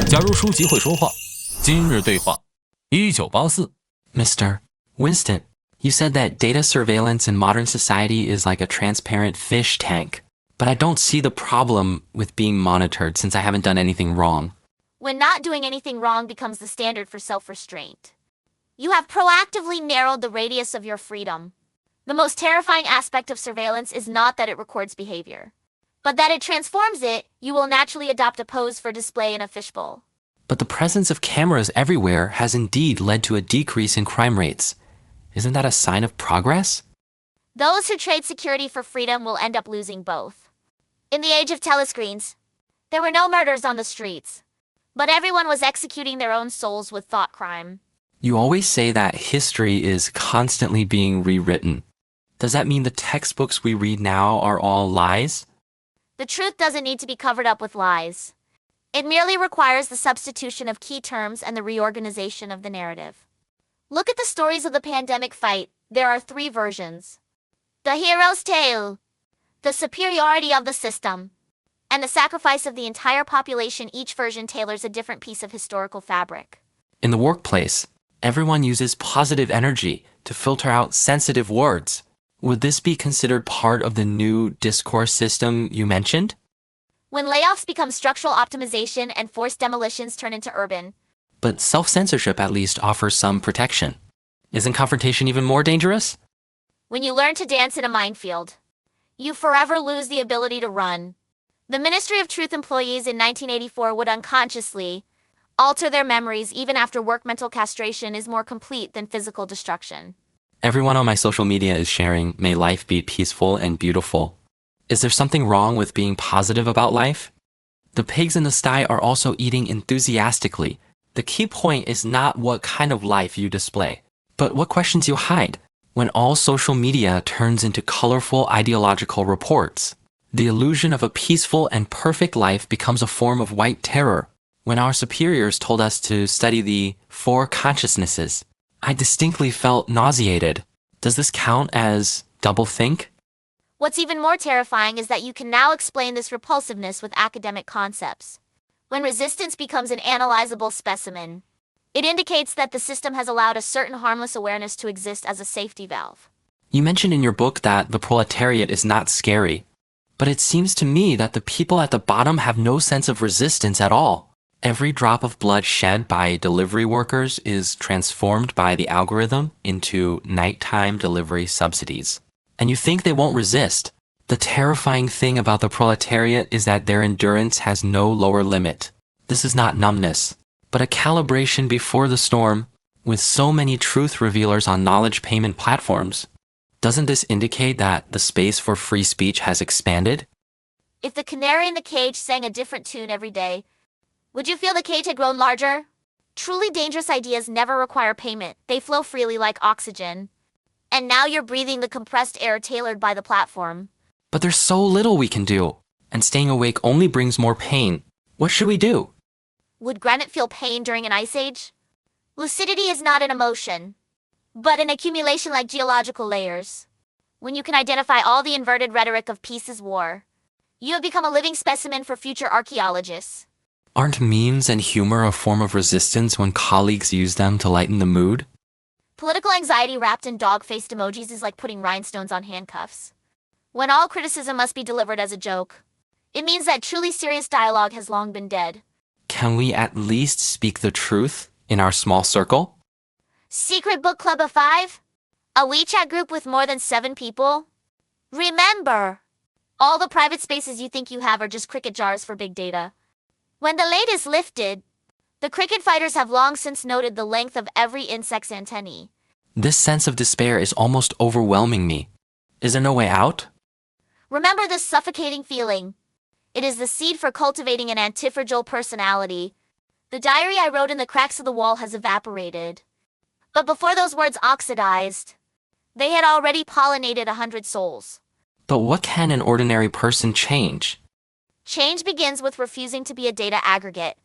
假如书籍会说话，今日对话。1984。Mr. Winston, you said that data surveillance in modern society is like a transparent fish tank, but I don't see the problem with being monitored since I haven't done anything wrong. When not doing anything wrong becomes the standard for self-restraint. You have proactively narrowed the radius of your freedom. The most terrifying aspect of surveillance is not that it records behavior, but that it transforms it. You will naturally adopt a pose for display in a fishbowl. But the presence of cameras everywhere has indeed led to a decrease in crime rates. Isn't that a sign of progress? Those who trade security for freedom will end up losing both. In the age of telescreens, there were no murders on the streets, but everyone was executing their own souls with thought crime. You always say that history is constantly being rewritten. Does that mean the textbooks we read now are all lies? The truth doesn't need to be covered up with lies. It merely requires the substitution of key terms and the reorganization of the narrative. Look at the stories of the pandemic fight. There are 3 versions. The hero's tale, the superiority of the system, and the sacrifice of the entire population. Each version tailors a different piece of historical fabric. In the workplace, everyone uses positive energy to filter out sensitive words. Would this be considered part of the new discourse system you mentioned? When layoffs become structural optimization and forced demolitions turn into urban. But self-censorship at least offers some protection. Isn't confrontation even more dangerous? When you learn to dance in a minefield, you forever lose the ability to run. The Ministry of Truth employees in 1984 would unconsciously alter their memories even after work. Mental castration is more complete than physical destruction. Everyone on my social media is sharing, "May life be peaceful and beautiful." Is there something wrong with being positive about life? The pigs in the sty are also eating enthusiastically. The key point is not what kind of life you display, but what questions you hide. When all social media turns into colorful ideological reports, the illusion of a peaceful and perfect life becomes a form of white terror. When our superiors told us to study the 4 consciousnesses, I distinctly felt nauseated. Does this count as doublethink? What's even more terrifying is that you can now explain this repulsiveness with academic concepts. When resistance becomes an analyzable specimen, it indicates that the system has allowed a certain harmless awareness to exist as a safety valve. You mentioned in your book that the proletariat is not scary, but it seems to me that the people at the bottom have no sense of resistance at all. Every drop of blood shed by delivery workers is transformed by the algorithm into nighttime delivery subsidies. And you think they won't resist. The terrifying thing about the proletariat is that their endurance has no lower limit. This is not numbness, but a calibration before the storm. With so many truth revealers on knowledge payment platforms, doesn't this indicate that the space for free speech has expanded? If the canary in the cage sang a different tune every day, would you feel the cage had grown larger? Truly dangerous ideas never require payment. They flow freely like oxygen. And now you're breathing the compressed air tailored by the platform. But there's so little we can do, and staying awake only brings more pain. What should we do? Would granite feel pain during an ice age? Lucidity is not an emotion, but an accumulation like geological layers. When you can identify all the inverted rhetoric of peace is war, you have become a living specimen for future archaeologists. Aren't memes and humor a form of resistance when colleagues use them to lighten the mood? Political anxiety wrapped in dog-faced emojis is like putting rhinestones on handcuffs. When all criticism must be delivered as a joke, it means that truly serious dialogue has long been dead. Can we at least speak the truth in our small circle? Secret book club of 5? A WeChat group with more than 7 people? Remember, all the private spaces you think you have are just cricket jars for big data. When the lid is lifted, the cricket fighters have long since noted the length of every insect's antennae. This sense of despair is almost overwhelming me. Is there no way out? Remember this suffocating feeling. It is the seed for cultivating an antifragile personality. The diary I wrote in the cracks of the wall has evaporated. But before those words oxidized, they had already pollinated 100 souls. But what can an ordinary person change? Change begins with refusing to be a data aggregate.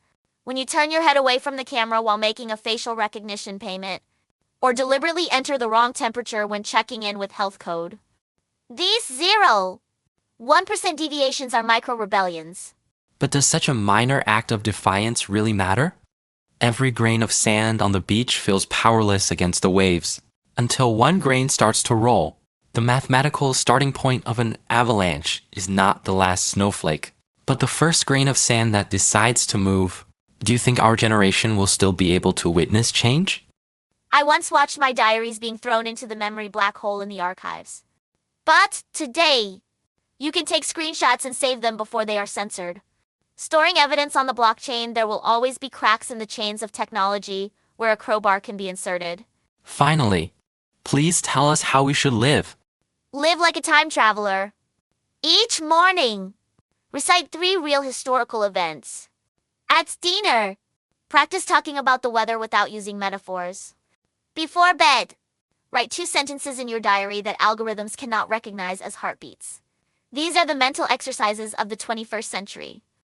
When you turn your head away from the camera while making a facial recognition payment, or deliberately enter the wrong temperature when checking in with health code. These 0.1% deviations are micro-rebellions. But does such a minor act of defiance really matter? Every grain of sand on the beach feels powerless against the waves, until one grain starts to roll. The mathematical starting point of an avalanche is not the last snowflake, but the first grain of sand that decides to move. Do you think our generation will still be able to witness change? I once watched my diaries being thrown into the memory black hole in the archives. But today, you can take screenshots and save them before they are censored. Storing evidence on the blockchain, there will always be cracks in the chains of technology where a crowbar can be inserted. Finally, please tell us how we should live. Live like a time traveler. Each morning, recite 3 real historical events. At dinner, practice talking about the weather without using metaphors. Before bed, write 2 sentences in your diary that algorithms cannot recognize as heartbeats. These are the mental exercises of the 21st century.